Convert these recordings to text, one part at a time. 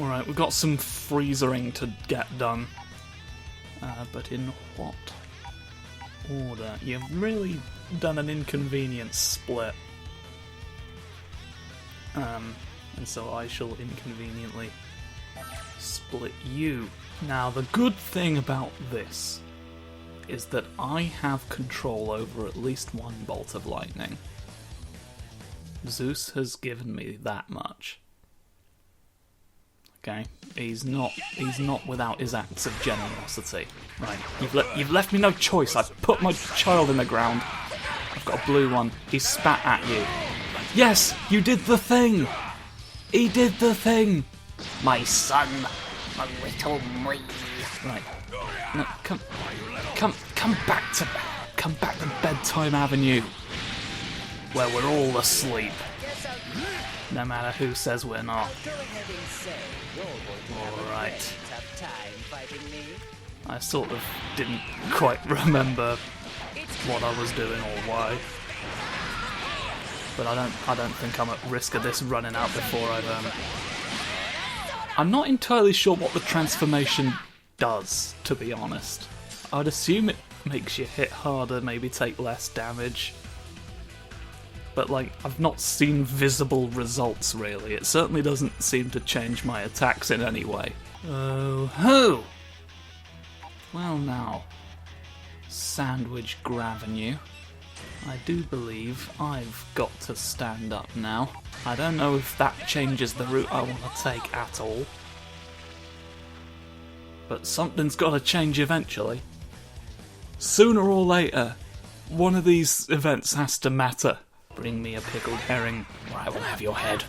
Alright, we've got some freezering to get done. But in what order? You've really done an inconvenient split. And so I shall inconveniently split you. Now, the good thing about this is that I have control over at least one bolt of lightning. Zeus has given me that much. Okay, he's not without his acts of generosity. Right, you've left me no choice. I've put my child in the ground. I've got a blue one. He spat at you. Yes, you did the thing. He did the thing. My son, my little me. Right. No, come back to Bedtime Avenue, where we're all asleep. No matter who says we're not. Alright. I sort of didn't quite remember what I was doing or why. But I don't think I'm at risk of this running out before I've I'm not entirely sure what the transformation does, to be honest. I'd assume it makes you hit harder, maybe take less damage. But, like, I've not seen visible results, really. It certainly doesn't seem to change my attacks in any way. Oh ho! Well now, Sandwich Gravenue, I do believe I've got to stand up now. I don't know if that changes the route I want to take at all. But something's got to change eventually. Sooner or later, one of these events has to matter. Bring me a pickled herring, or I will have your head.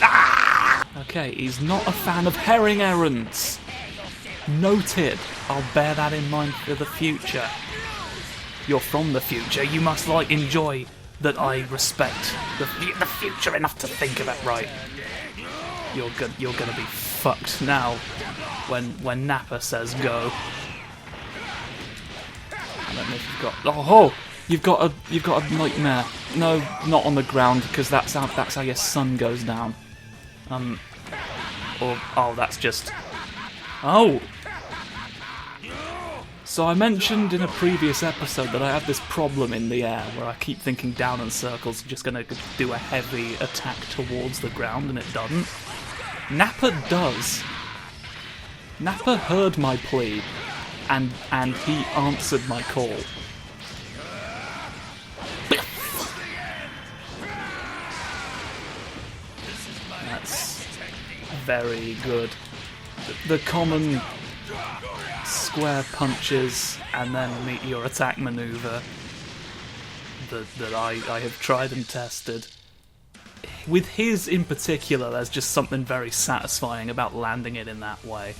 Ah! Okay, he's not a fan of herring errands. Noted. I'll bear that in mind for the future. You're from the future. You must, like, enjoy that I respect the future enough to think of it right. You're gonna be fucked now when Nappa says go. I don't know if you've got. Oh! You've got a nightmare. No, not on the ground, because that's how your sun goes down. That's just. Oh. So I mentioned in a previous episode that I have this problem in the air where I keep thinking down in circles, just gonna do a heavy attack towards the ground, and it doesn't. Nappa does. Nappa heard my plea, and he answered my call. That's very good. The common square punches and then meteor attack maneuver that I have tried and tested. With his in particular, there's just something very satisfying about landing it in that way.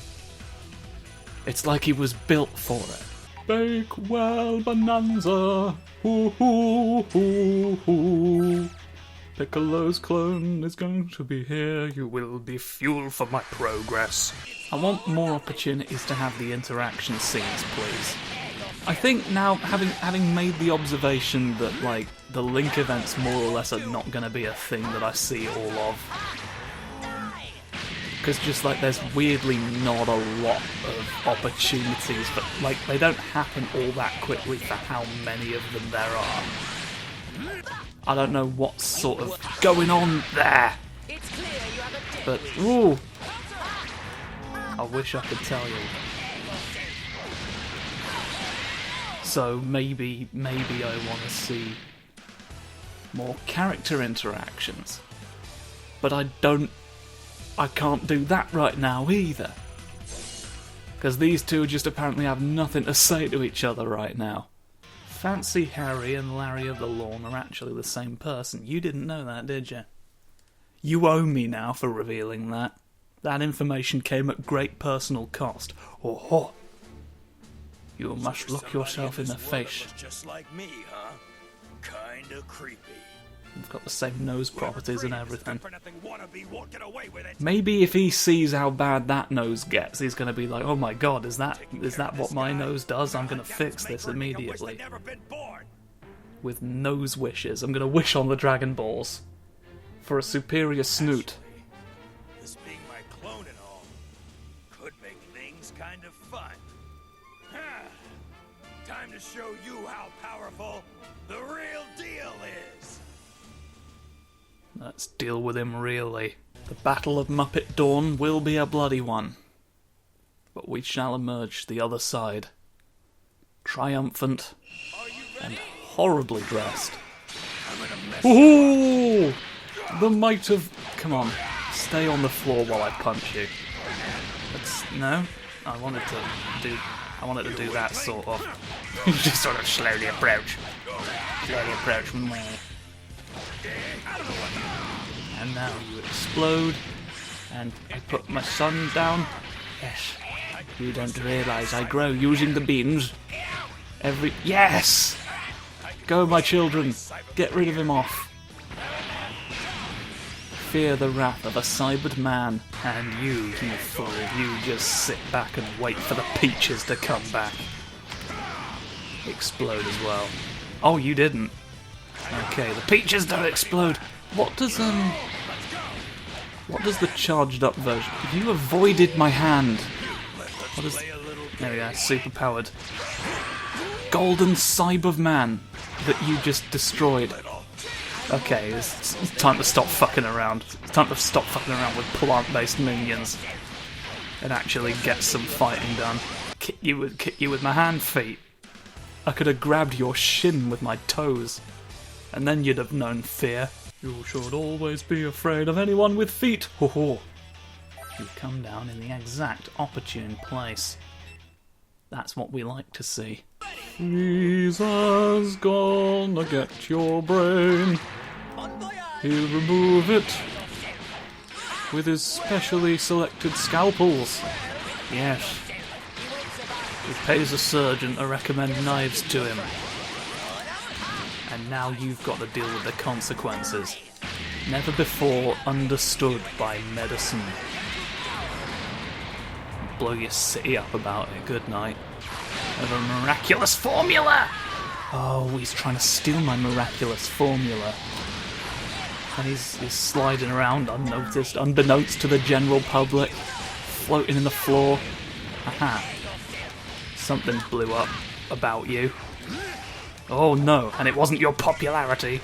It's like he was built for it. Bakewell Bonanza! Hoo hoo hoo hoo! Piccolo's clone is going to be here. You will be fuel for my progress. I want more opportunities to have the interaction scenes, please. I think now, having made the observation that, like, the Link events more or less are not going to be a thing that I see all of. Because just, like, there's weirdly not a lot of opportunities, but, like, they don't happen all that quickly for how many of them there are. I don't know what's sort of going on there. But, ooh. I wish I could tell you. So maybe I want to see more character interactions. But I can't do that right now either. Because these two just apparently have nothing to say to each other right now. Fancy Harry and Larry of the Lawn are actually the same person. You didn't know that, did you? You owe me now for revealing that. That information came at great personal cost. Oh, you must look yourself in the face. Just like me, huh? Kinda creepy. You've got the same nose properties and everything. Maybe if he sees how bad that nose gets, he's going to be like, oh my god, is that what my nose does? I'm going to fix this immediately. With nose wishes. I'm going to wish on the Dragon Balls for a superior snoot. This being my clone and all could make things kind of fun. Time to show you how powerful the real deal is. Let's deal with him really. The Battle of Muppet Dawn will be a bloody one, but we shall emerge the other side, triumphant and horribly dressed. Ooh! The might of... Come on, stay on the floor while I punch you. No? I wanted to do that sort of. Just sort of slowly approach. Slowly approach from there. And now you explode, and I put my son down. Yes. You don't realise I grow using the beans. Yes! Go, my children. Get rid of him off. Fear the wrath of a cybered man. And you fool, you just sit back and wait for the peaches to come back. Explode as well. Oh, you didn't. Okay, the peaches don't explode. What does the charged up version? You avoided my hand. What is... There we go, super powered. Golden cyber man that you just destroyed. Okay, it's time to stop fucking around. It's time to stop fucking around with plant-based minions and actually get some fighting done. Kick you with my hand feet. I could have grabbed your shin with my toes, and then you'd have known fear. You should always be afraid of anyone with feet. Ho ho. You come down in the exact opportune place. That's what we like to see. He's gonna get your brain. He'll remove it with his specially selected scalpels. Yes. He pays a surgeon to recommend knives to him. And now you've got to deal with the consequences. Never before understood by medicine. Blow your city up about it, good night. I have a miraculous formula! Oh, he's trying to steal my miraculous formula. And he's sliding around unnoticed, unbeknownst to the general public, floating in the floor. Aha. Something blew up about you. Oh no, and it wasn't your popularity.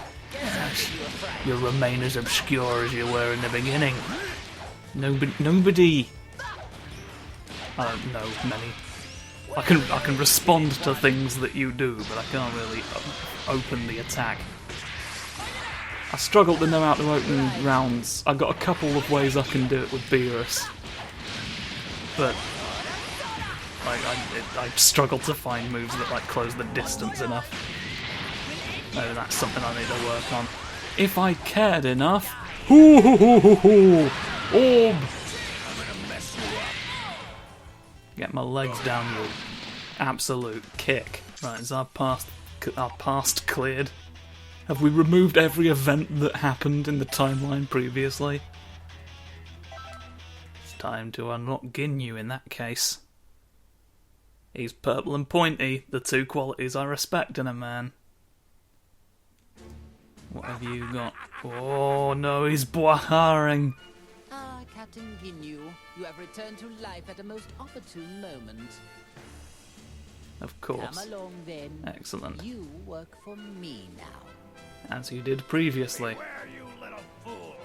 You'll remain as obscure as you were in the beginning. Nobody... I don't know many. I can respond to things that you do, but I can't really open the attack. I struggle to know how to open rounds. I've got a couple of ways I can do it with Beerus, but I struggle to find moves that close the distance enough. Maybe that's something I need to work on. If I cared enough. Hoo hoo hoo hoo hoo! Orb! Get my legs down, you absolute kick. Right, is our past cleared? Have we removed every event that happened in the timeline previously? It's time to unlock Ginyu in that case. He's purple and pointy, the two qualities I respect in a man. What have you got? Oh no, he's boiharing. Ah, Captain Ginyu, you have returned to life at a most opportune moment. Of course. Come along then. Excellent. You work for me now. As you did previously. Beware, you little fool!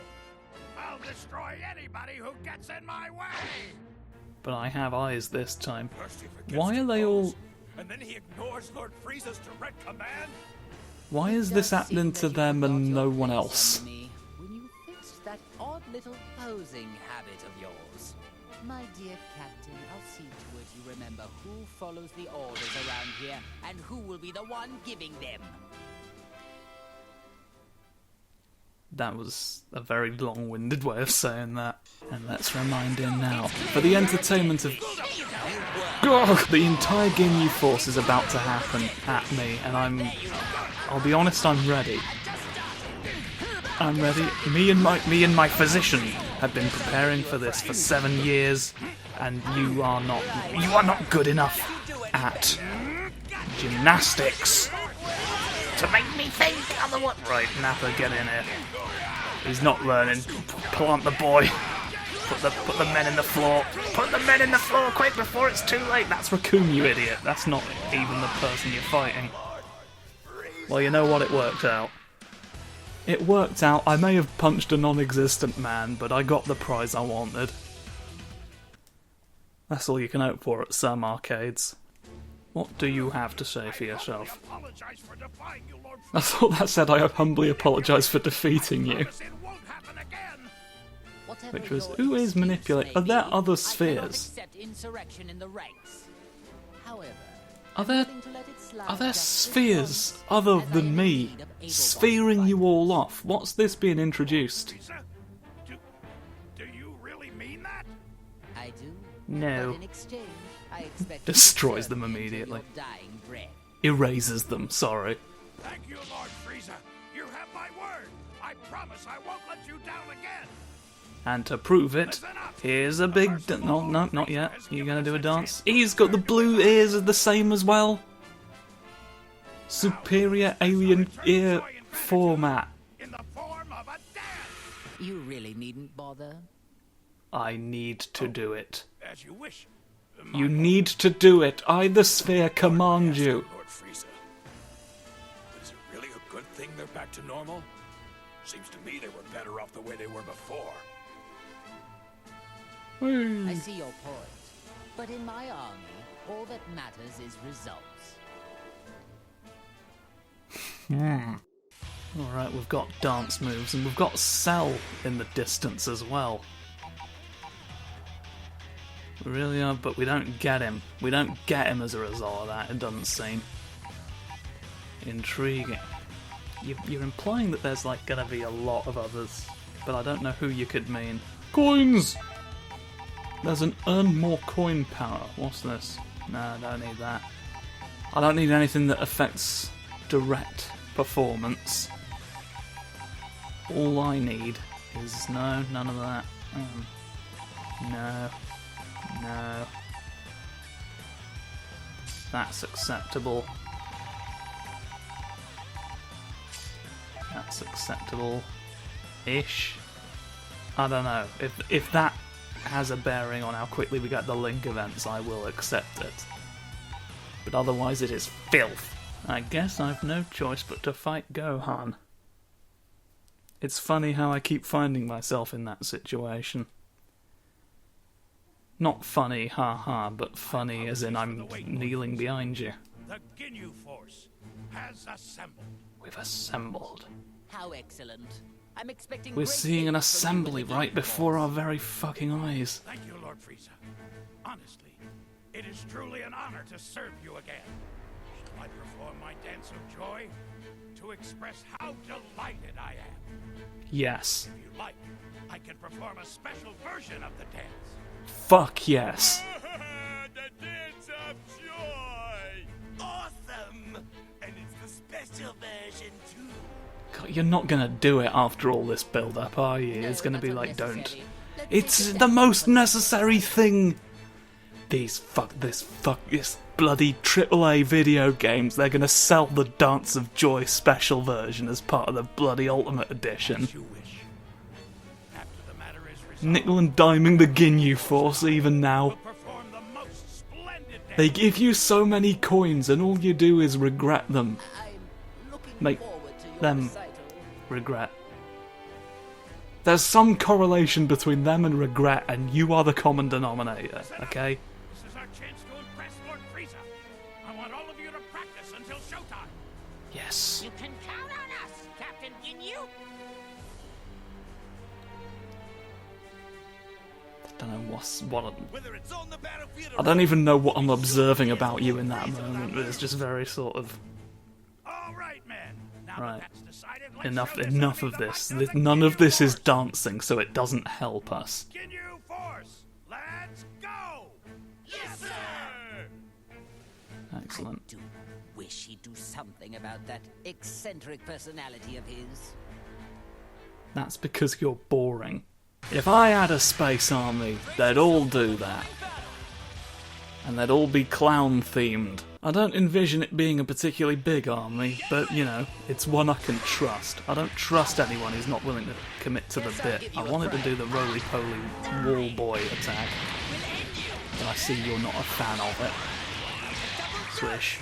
I'll destroy anybody who gets in my way! But I have eyes this time. First he forgets Why to are they pose, all... and then he ignores Lord Frieza's direct command? Why is this happening to them and no one else? When you fixed that odd little posing habit of yours. My dear Captain, I'll see to it you remember who follows the orders around here and who will be the one giving them. That was a very long-winded way of saying that. And let's remind him now. For the entertainment of... The entire Ginyu force is about to happen at me, and I'll be honest, I'm ready. I'm ready. Me and my physician have been preparing for this for 7 years, and you are not good enough at gymnastics to make me think otherwise. Right, Nappa, get in here. He's not learning. Plant the boy. Put the men in the floor. Put the men in the floor quick before it's too late. That's Raccoon, you idiot. That's not even the person you're fighting. Well, you know what? It worked out. It worked out. I may have punched a non-existent man, but I got the prize I wanted. That's all you can hope for at some arcades. What do you have to say for yourself? I thought that said I humbly apologise for defeating you. Which was, who is manipulating? Are there other spheres? Are there spheres other than me sphering you all off? What's this being introduced? Do you really mean that? I do. No. But in exchange, I expect Destroys them immediately. Erases them, sorry. Thank you, Lord Frieza. You have my word. I promise I won't let you down again. And to prove it, here's a big... No, not yet. You're gonna do a dance? He's got the blue ears are the same as well. Superior alien ear format. In the form of a dance. You really needn't bother. I need to do it. As you wish. You need to do it. I, the sphere, command you. Lord Frieza. Is it really a good thing they're back to normal? Seems to me they were better off the way they were before. I see your point. But in my army, all that matters is results. Alright, we've got dance moves, and we've got Cell in the distance as well. We really are, but we don't get him. We don't get him as a result of that, it doesn't seem. Intriguing. You're implying that there's like gonna be a lot of others, but I don't know who you could mean. Coins! There's an earn more coin power. What's this? No, I don't need that. I don't need anything that affects direct performance. All I need is... no, none of that. No. No. That's acceptable. That's acceptable-ish. I don't know. If that has a bearing on how quickly we get the Link events, I will accept it. But otherwise it is filth. I guess I've no choice but to fight Gohan. It's funny how I keep finding myself in that situation. Not funny, haha, but funny as in I'm kneeling behind you. The Ginyu Force has assembled. We've assembled. How excellent. I'm expecting We're great seeing an things from you assembly in the right Ginyu before Force. our very fucking eyes. Thank you, Lord Frieza. Honestly, it is truly an honor to serve you again. Shall I perform my dance of joy to express how delighted I am? Yes. If you like, I can perform a special version of the dance. Fuck yes. The dance of joy! Awesome! And it's the special version too. God, you're not gonna do it after all this build-up, are you? It's gonna be like, don't. It's the most necessary thing! This bloody AAA video games, they're gonna sell the Dance of Joy special version as part of the bloody Ultimate Edition. As you wish. After the matter is resolved, Nickel and diming the Ginyu Force even now. perform the most splendid dance. They give you so many coins and all you do is regret them. I'm looking Make forward to your them recital. regret. There's some correlation between them and regret, and you are the common denominator, okay? This is our chance to impress Lord Frieza. I want all of you to practice until showtime. Yes. You can count on us, Captain Ginyu. I don't know what Whether it's on the battlefield I don't even know what I'm observing about you in that moment, but it's just very sort of... All right, men. Now Right. that that's decided, let's Enough show this of enemy the this. might of the None of Ginyu this is Force. dancing, so it doesn't help us. Ginyu Force, let's go! Yes, sir! Excellent. I do wish he'd do something about that eccentric personality of his. That's because you're boring. If I had a space army, they'd all do that. And they'd all be clown-themed. I don't envision it being a particularly big army, but, you know, it's one I can trust. I don't trust anyone who's not willing to commit to the bit. I wanted to do the roly-poly wall boy attack, but I see you're not a fan of it. Swish.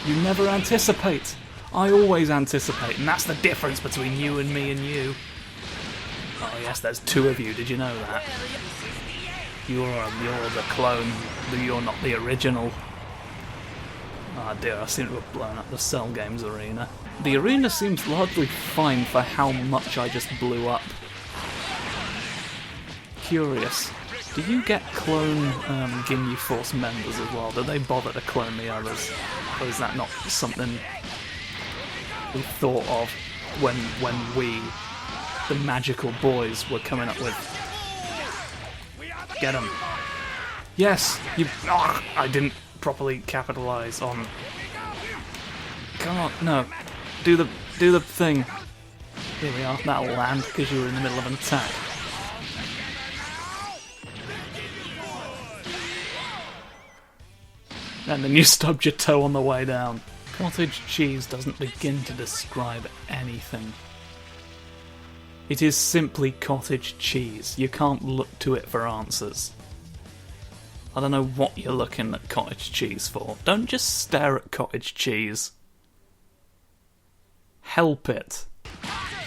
You never anticipate! I always anticipate, and that's the difference between you and me and you. Oh yes, there's two of you, did you know that? You're the clone, you're not the original. Ah dear, I seem to have blown up the Cell Games arena. The arena seems largely fine for how much I just blew up. Curious, do you get clone Ginyu Force members as well? Do they bother to clone the others? Or is that not something we thought of when we, the magical boys, were coming up with? Get him. Yes, you... Oh, I didn't properly capitalise on... Come on, no. Do the thing. Here we are, that'll land, because you were in the middle of an attack. And then you stubbed your toe on the way down. Cottage cheese doesn't begin to describe anything. It is simply cottage cheese. You can't look to it for answers. I don't know what you're looking at cottage cheese for. Don't just stare at cottage cheese. Help it.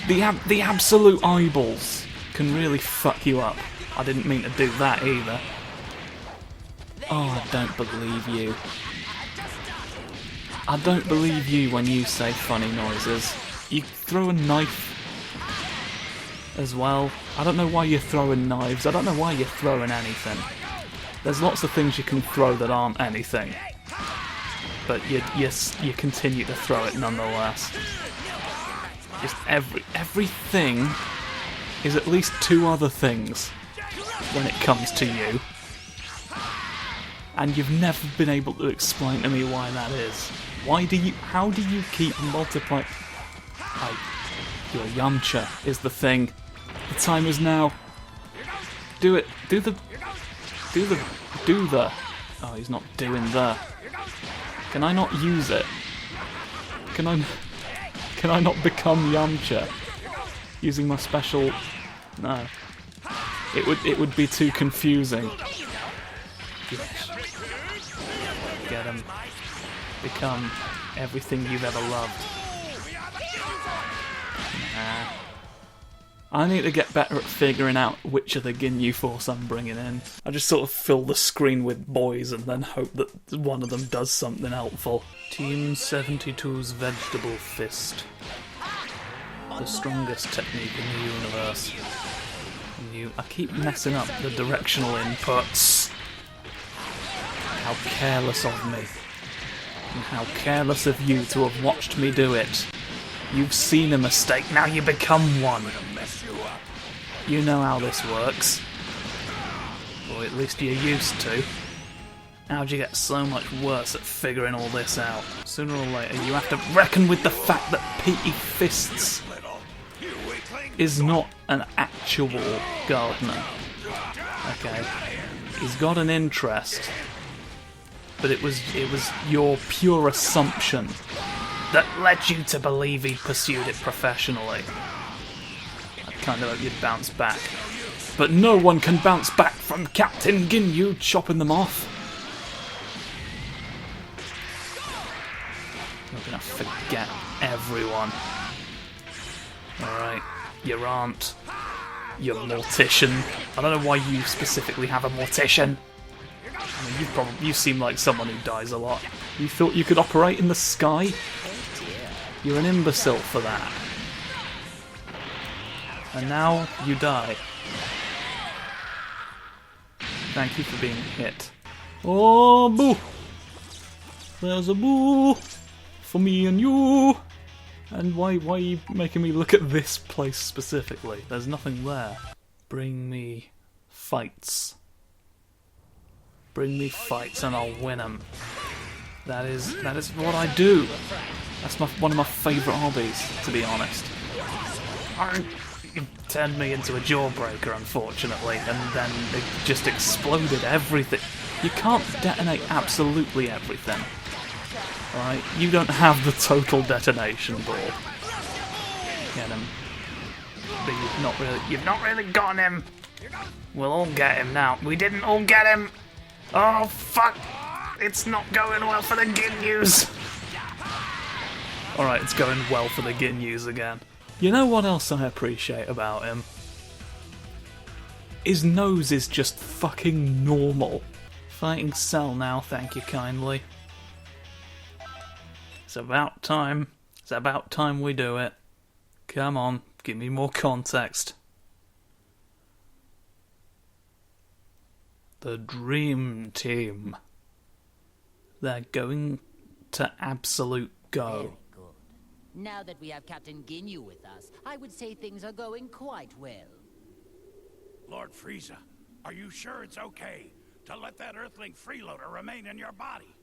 The absolute eyeballs can really fuck you up. I didn't mean to do that either. Oh, I don't believe you. I don't believe you when you say funny noises. You throw a knife as well. I don't know why you're throwing knives. I don't know why you're throwing anything. There's lots of things you can throw that aren't anything. But you continue to throw it nonetheless. Just everything is at least two other things when it comes to you. And you've never been able to explain to me why that is. How do you keep multiplying? Your Yamcha is the thing. The time is now. Do it. Do the. Oh, he's not doing the. Can I not use it? Can I not become Yamcha using my special? No. It would be too confusing. Yes. Get him. Become everything you've ever loved. Nah. I need to get better at figuring out which of the Ginyu Force I'm bringing in. I just sort of fill the screen with boys and then hope that one of them does something helpful. Team 72's Vegetable Fist. The strongest technique in the universe. I keep messing up the directional inputs. How careless of me. And how careless of you to have watched me do it. You've seen a mistake, now you become one. You know how this works. Or at least you used to. How'd you get so much worse at figuring all this out? Sooner or later you have to reckon with the fact that Petey Fists is not an actual gardener. Okay. He's got an interest. But it was your pure assumption that led you to believe he pursued it professionally. I kind of hope you'd bounce back. But no one can bounce back from Captain Ginyu chopping them off. You're gonna forget everyone. Alright, your aunt, your mortician. I don't know why you specifically have a mortician. I mean, you seem like someone who dies a lot. You thought you could operate in the sky? You're an imbecile for that. And now you die. Thank you for being hit. Oh, boo! There's a boo for me and you. And why are you making me look at this place specifically? There's nothing there. Bring me fights. Bring me fights and I'll win them. That is what I do. That's one of my favourite hobbies, to be honest. turned me into a jawbreaker, unfortunately, and then it just exploded everything. You can't detonate absolutely everything. Right? You don't have the total detonation ball. Get him. But you've not really gotten him. We'll all get him now. We didn't all get him. Oh fuck! It's not going well for the Ginyus. Alright, it's going well for the Ginyus again. You know what else I appreciate about him? His nose is just fucking normal. Fighting Cell now, thank you kindly. It's about time. It's about time we do it. Come on, give me more context. The Dream Team. They're going to absolute go. Very good. Now that we have Captain Ginyu with us, I would say things are going quite well. Lord Frieza, are you sure it's okay to let that Earthling freeloader remain in your body?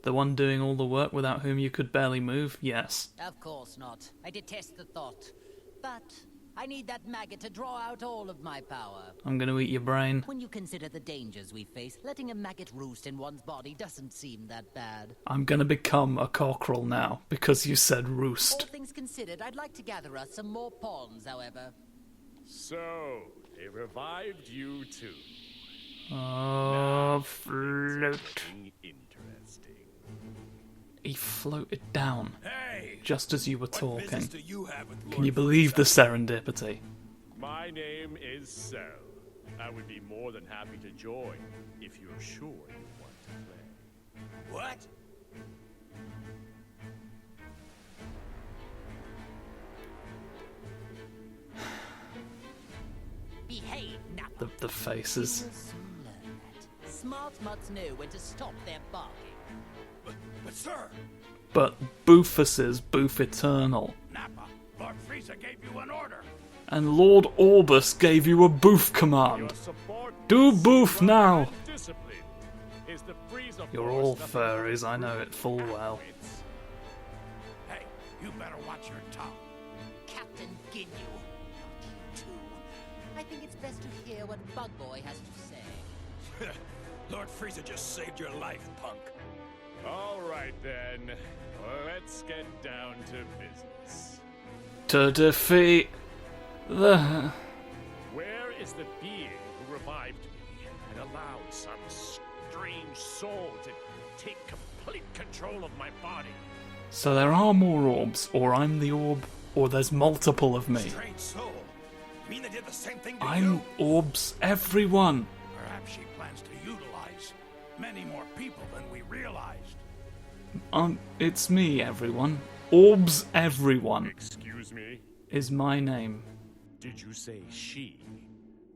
The one doing all the work without whom you could barely move? Yes. Of course not. I detest the thought. But I need that maggot to draw out all of my power. I'm gonna eat your brain. When you consider the dangers we face, letting a maggot roost in one's body doesn't seem that bad. I'm gonna become a cockerel now, because you said All roost. things considered, I'd like to gather us some more pawns, however. So, they revived you too. Oh, float. Interesting. He floated down, Hey! just as you were What talking. business do you have with Can you Lord believe the Frieza? serendipity? My name is Cell. I would be more than happy to join if you're sure you want to play. What? Behave, Nappa. The faces. You will soon learn that. Smart mutts know when to stop their barking. But sir, But Boofus's Boof Eternal. Nappa, Lord Frieza gave you an order. And Lord Orbus gave you a Boof command. Your support Do is boof run now. and discipline. Is the Frieza You're force all nothing furries, but I know it full well. athletes? Hey, you better watch your tongue. Captain Ginyu. Not you too. I think it's best to hear what Bug Boy has to say. Lord Frieza just saved your life, punk. All right then, let's get down to business. To defeat the... Where is the being who revived me and allowed some strange soul to take complete control of my body? So there are more orbs, or I'm the orb, or there's multiple of me. Strange soul. You mean they did the same thing to I'm you? orbs everyone. Perhaps she plans to utilize many more people than we realized. It's me, everyone. Orbs everyone Excuse me? is my name. Did you say she?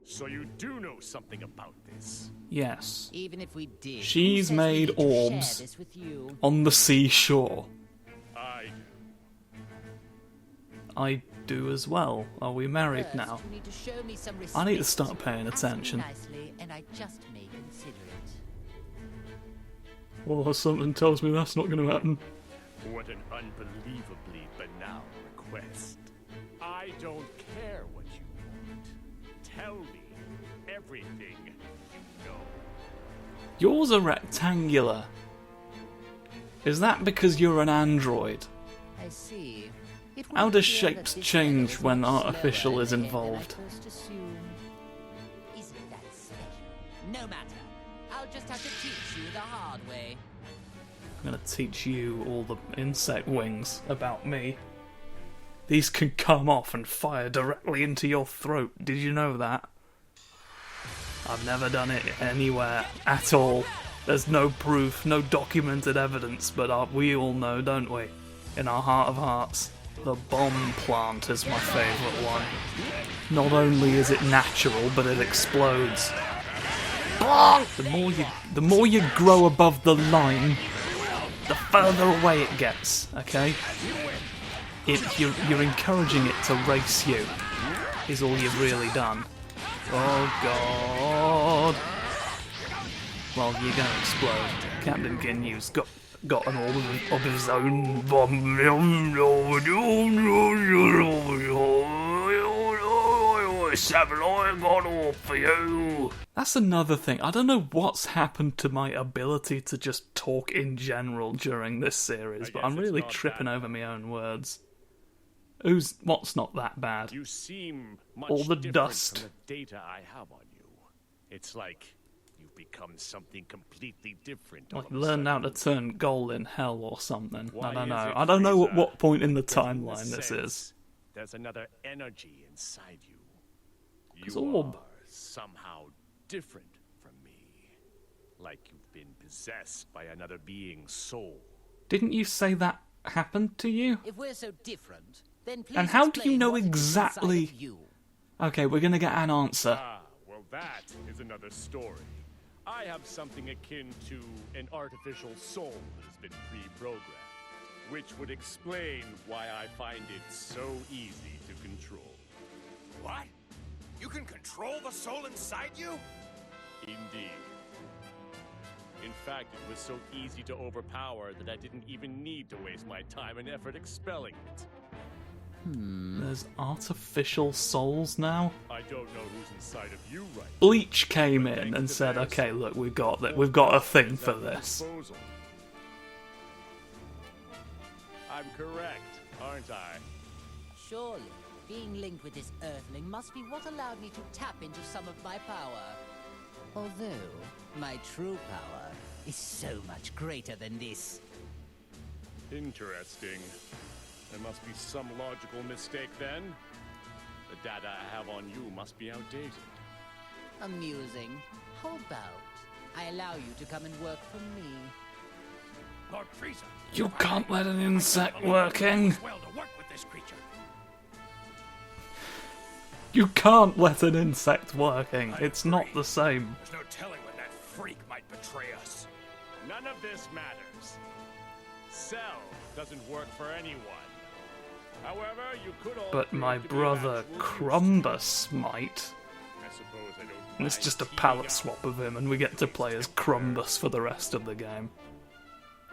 So you do know something about this? Yes. Even if we did, She's who says we made need to share orbs. this with you? On the seashore. I do. I do as well. Are we married First, now? you need to show me some I need to respect. start paying Ask me attention. nicely, and I just may consider it. Well, something tells me that's not going to happen. What an unbelievably banal request. I don't care what you want. Tell me everything you know. Yours are rectangular. Is that because you're an android? I see. It would How does appear that shapes this change fellow is when much artificial slower is than I involved? first assumed. Isn't that special? No matter. I'll just have to teach you the hard way. I'm gonna teach you all the insect wings about me. These can come off and fire directly into your throat. Did you know that? I've never done it anywhere at all. There's no proof, no documented evidence, but we all know, don't we? In our heart of hearts. The bomb plant is my favourite one. Not only is it natural, but it explodes. The more you grow above the line, the further away it gets, okay? You're encouraging it to race you, is all you've really done. Oh god. Well, you're gonna explode. Captain Ginyu's got an orb of his own bomb. voice, haven't I got all for you? That's another thing. I don't know what's happened to my ability to just talk in general during this series, but I'm really tripping over my own words. What's not that bad? You seem much all the different dust. from the data I have on you. It's like you've become something completely different. Like all of a learn how to sudden. turn gold in hell or something. Why I don't is know. it, I don't know at Frieza? what point in the Because in timeline a this sense, is. There's another energy inside you. It's You Orb. are somehow different from me. Like you've been possessed by another being's soul. Didn't you say that happened to you? If we're so different, then please And how do you explain know what it is inside exactly- of you. Okay, we're gonna get an answer. Ah, well that is another story. I have something akin to an artificial soul that has been pre-programmed, which would explain why I find it so easy to control. What? You can control the soul inside you? Indeed. In fact, it was so easy to overpower that I didn't even need to waste my time and effort expelling it. There's artificial souls now? I don't know who's inside of you right now. Bleach came in and said, okay, look, we've got a thing for At your this. disposal. I'm correct, aren't I? Surely, being linked with this Earthling must be what allowed me to tap into some of my power. Although, my true power is so much greater than this. Interesting. There must be some logical mistake then. The data I have on you must be outdated. Amusing. How about I allow you to come and work for me? Lord Frieza. You can't let an insect working. Well, to work with this creature. You can't let an insect working. It's not the same. There's no telling when that freak might betray us. None of this matters. Cell doesn't work for anyone. However, you could all But prove my to be brother of actual use. Crumbus might. I suppose I don't And it's mind just a teaming palette up. swap of him, and we get to play as Crumbus for the rest of the game.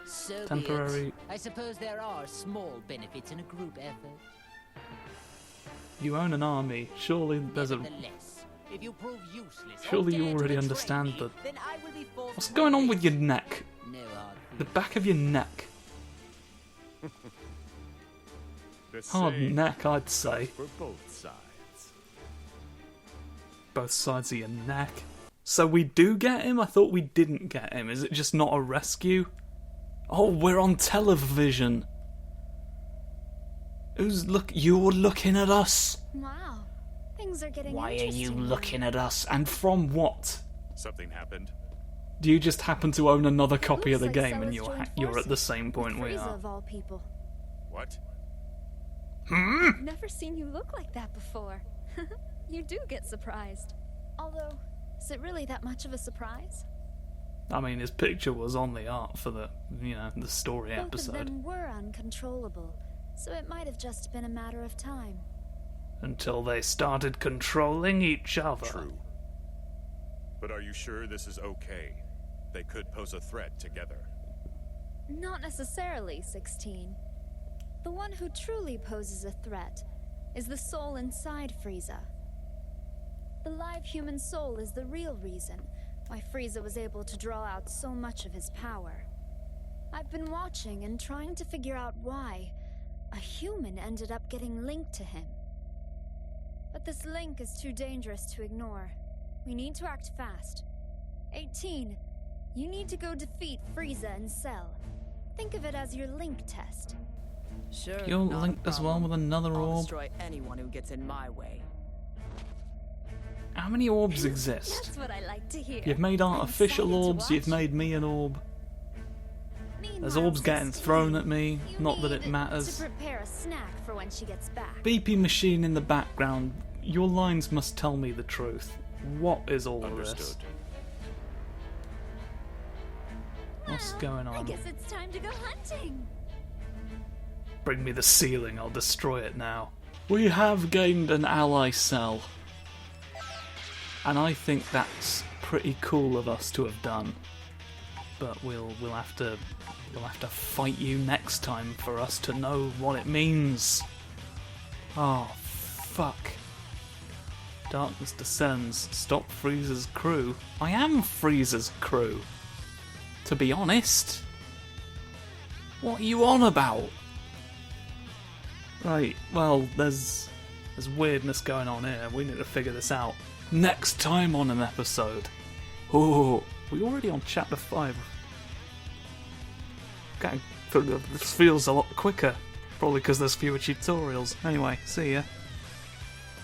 So be Temporary. it. I suppose there are small benefits in a group effort. You own an army. Surely there's a. Nevertheless, if you prove useless, or Surely you dare to already betray understand me, the. then I will be forced What's to going on replace with your neck? No hard The back of your neck. The Hard same neck, I'd say. for both sides. Both sides of your neck. So we do get him? I thought we didn't get him. Is it just not a rescue? Oh, we're on television. You're looking at us. Wow, things are getting Why are you interesting now. looking at us? And from what? Something happened. Do you just happen to own another copy of the Looks like game and Cella's joined you're at the forces same point with we Frieza are? of all people. What? I've never seen you look like that before. You do get surprised. Although, is it really that much of a surprise? I mean, his picture was on the art for the story Both of episode. them were uncontrollable, so it might have just been a matter of time. Until they started controlling each other. True. But are you sure this is okay? They could pose a threat together. Not necessarily, 16. The one who truly poses a threat is the soul inside Frieza. The live human soul is the real reason why Frieza was able to draw out so much of his power. I've been watching and trying to figure out why a human ended up getting linked to him. But this link is too dangerous to ignore. We need to act fast. 18, you need to go defeat Frieza and Cell. Think of it as your link test. Sure. You're not a linked as well problem. with another I'll orb. destroy anyone who gets in my way. How many orbs exist? That's what I like to hear. You've made I'm artificial excited to orbs, you've watch. made me an orb. There's Meanwhile, orbs getting 16, thrown at me, you not that need it matters. to prepare a snack for when she gets back. Beepy machine in the background, your lines must tell me the truth. What is all of this? Understood. What's Well, going I on? guess it's time to go hunting. Bring me the ceiling, I'll destroy it now. We have gained an ally cell. And I think that's pretty cool of us to have done. But we'll have to fight you next time for us to know what it means. Oh fuck. Darkness descends. Stop Frieza's crew. I am Frieza's crew. To be honest. What are you on about? Right, well, there's weirdness going on here. We need to figure this out. Next time on an episode. Oh, we're already on chapter 5. This feels a lot quicker. Probably because there's fewer tutorials. Anyway, see ya.